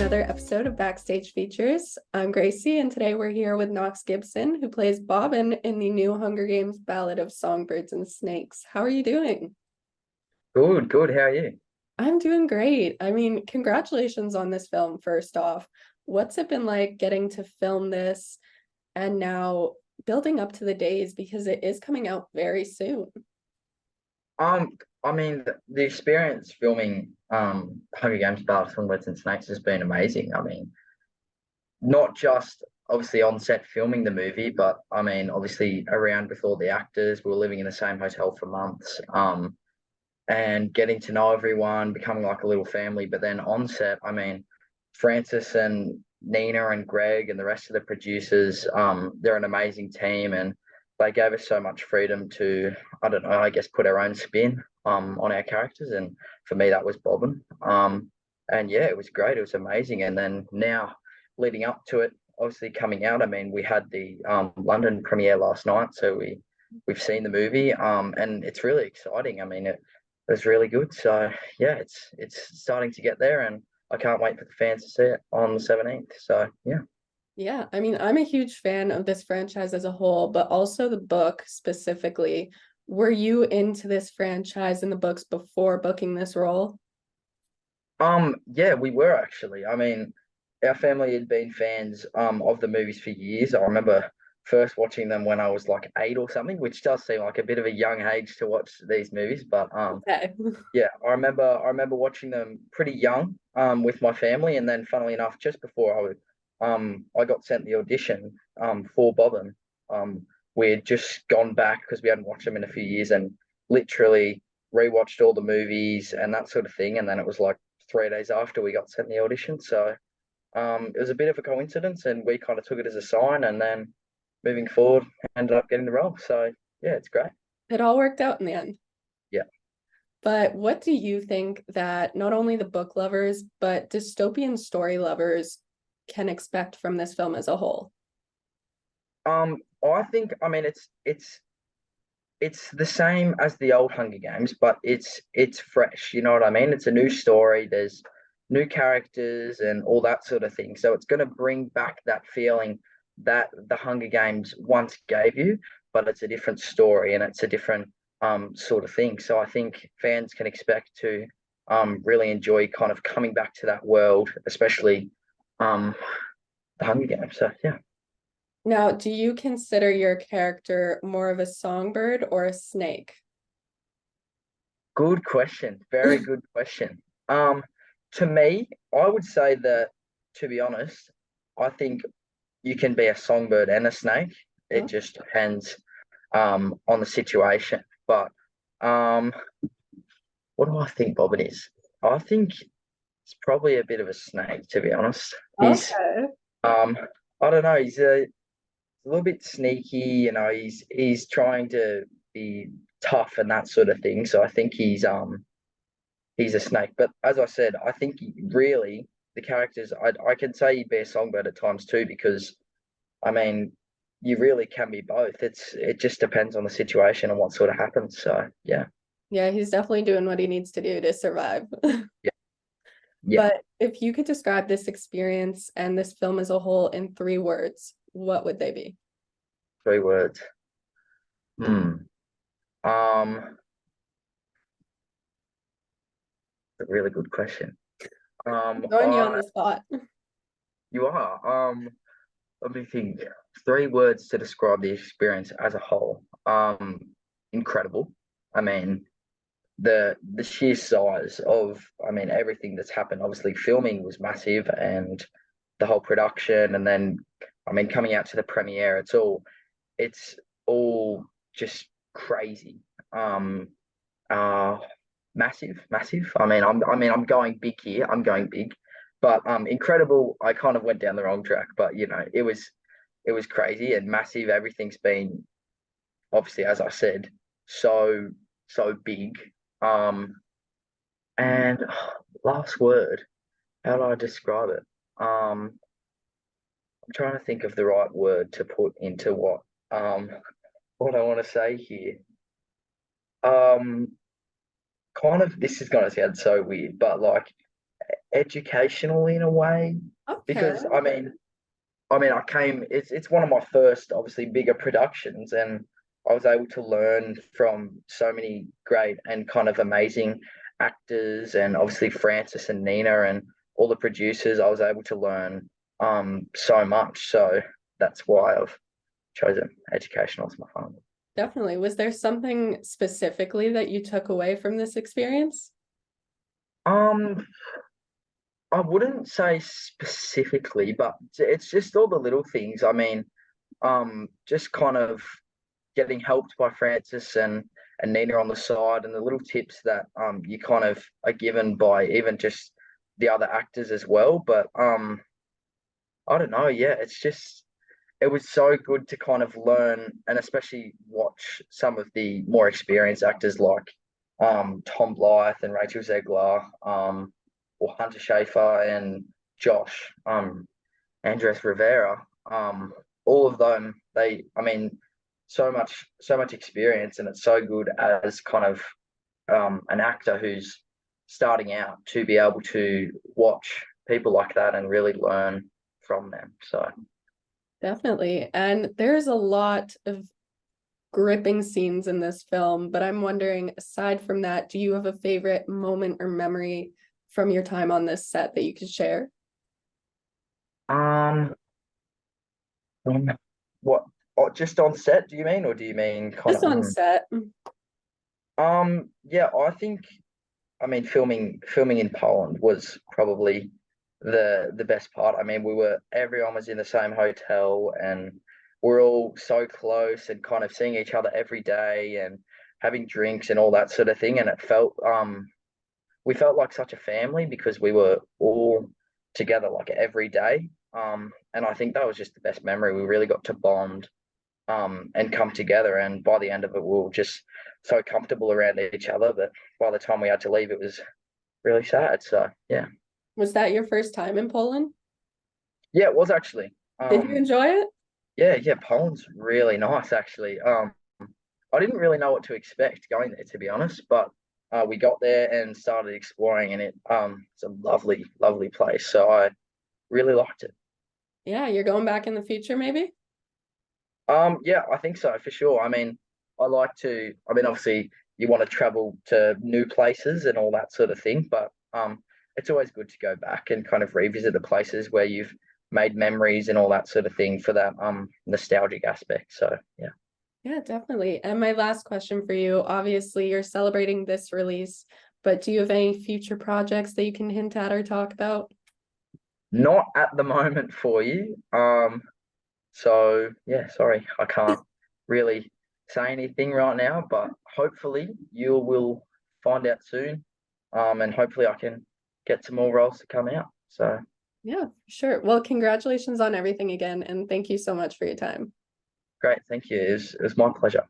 another episode of Backstage Features. I'm Gracie, and today we're here with Knox Gibson, who plays Bobbin in the new Hunger Games Ballad of Songbirds and Snakes. How are you doing? Good, good. How are you? I'm doing great. I mean, congratulations on this film, first off. What's it been like getting to film this and now building up to the days because it is coming out very soon? Um, the experience filming Hunger Games: Ballad, Songbirds and Snakes has been amazing. I mean, not just obviously on set filming the movie, but I mean, obviously around with all the actors. We were living in the same hotel for months. And getting to know everyone, becoming like a little family. But then on set, I mean, Francis and Nina and Greg and the rest of the producers, they're an amazing team, and they gave us so much freedom to, I don't know, I guess put our own spin on our characters. And for me, that was Bobbin. And yeah, it was great. It was amazing. And then now leading up to it, obviously coming out, I mean, we had the London premiere last night, so we've seen the movie, and it's really exciting. I mean, it was really good. So yeah, it's starting to get there, and I can't wait for the fans to see it on the 17th. So yeah. Yeah, I mean, I'm a huge fan of this franchise as a whole, but also the book specifically. Were you into this franchise and the books before booking this role? Yeah, we were actually. I mean, our family had been fans of the movies for years. I remember first watching them when I was like 8 or something, which does seem like a bit of a young age to watch these movies, but Okay. yeah, I remember watching them pretty young with my family, and then funnily enough, just before I got sent the audition for Bobbin. We had just gone back because we hadn't watched them in a few years, and literally rewatched all the movies and that sort of thing. And then it was like 3 days after we got sent the audition. So it was a bit of a coincidence, and we kind of took it as a sign. And then moving forward, ended up getting the role. So yeah, it's great. It all worked out in the end. Yeah. But what do you think that not only the book lovers, but dystopian story lovers can expect from this film as a whole? I think, I mean, it's the same as the old Hunger Games, but it's fresh. You know what I mean? It's a new story. There's new characters and all that sort of thing. So it's going to bring back that feeling that the Hunger Games once gave you, but it's a different story and it's a different sort of thing. So I think fans can expect to really enjoy kind of coming back to that world, especially um the Hunger Games. So yeah. Now, do you consider your character more of a songbird or a snake? Good question. Very good question. Um, to me, I would say that, to be honest, I think you can be a songbird and a snake. It Oh, just depends on the situation. But um, what do I think Bobbin is? I think it's probably a bit of a snake, to be honest. He's okay. um, I don't know. He's a little bit sneaky. You know, he's trying to be tough and that sort of thing. So I think he's a snake. But as I said, I think really the characters, I can say he'd be a songbird at times too, because I mean, you really can be both. It just depends on the situation and what sort of happens. So yeah, Yeah, he's definitely doing what he needs to do to survive. yeah, yeah. But if you could describe this experience and this film as a whole in 3 words, what would they be? 3 words. Hmm. Um, a really good question. Throwing you on I the spot. You are. Let me think. 3 words to describe the experience as a whole. Incredible. I mean, the sheer size of, I mean, everything that's happened. Obviously filming was massive, and the whole production, and then I mean coming out to the premiere, it's all just crazy. um uh massive. I mean I'm going big here. I'm going big. But incredible, I kind of went down the wrong track, but it was crazy and massive. Everything's been, obviously, as I said, so so big. Um, and last word, how do I describe it? I'm trying to think of the right word to put into um what I want to say here. Um, Kind of, this is gonna sound so weird, but like educational in a way Okay. because it's one of my first obviously bigger productions, and I was able to learn from so many great and kind of amazing actors, and obviously Francis and Nina and all the producers. I was able to learn so much. So that's why I've chosen educational as my final. Definitely. Was there something specifically that you took away from this experience? Um, I wouldn't say specifically, but it's just all the little things. I mean, just kind of getting helped by Francis and Nina on the side, and the little tips that you kind of are given by even just the other actors as well. But I don't know. Yeah, it was so good to kind of learn and especially watch some of the more experienced actors like Tom Blythe and Rachel Zegler, or Hunter Schafer and Josh, Andres Rivera. All of them, I mean, so much experience, and it's so good as kind of an actor who's starting out to be able to watch people like that and really learn from them. So Definitely. And there's a lot of gripping scenes in this film, but I'm wondering, aside from that, do you have a favorite moment or memory from your time on this set that you could share? um, um, what? Oh, just on set, do you mean, or do you mean kind Just of? on set. Yeah, I think I mean, filming in Poland was probably the best part. I mean, everyone was in the same hotel, and we're all so close and kind of seeing each other every day and having drinks and all that sort of thing. And we felt like such a family because we were all together like every day. And I think that was just the best memory. We really got to bond and come together. And by the end of it, we were just so comfortable around each other that by the time we had to leave, it was really sad. So yeah, Was that your first time in Poland? yeah, it was actually. Did you enjoy it? Yeah, Poland's really nice actually. I didn't really know what to expect going there, to be honest, but we got there and started exploring, and it's a lovely place. So I really liked it. Yeah, you're going back in the future, maybe? Yeah, I think so for sure. I mean, obviously you want to travel to new places and all that sort of thing, but it's always good to go back and kind of revisit the places where you've made memories and all that sort of thing for that nostalgic aspect. So yeah. Yeah, definitely. And my last question for you, obviously you're celebrating this release, but do you have any future projects that you can hint at or talk about? Not at the moment for you. So yeah, sorry, I can't really say anything right now, but hopefully you will find out soon. And hopefully I can get some more roles to come out. So Yeah, sure. Well, congratulations on everything again, and thank you so much for your time. great, thank you. It was my pleasure.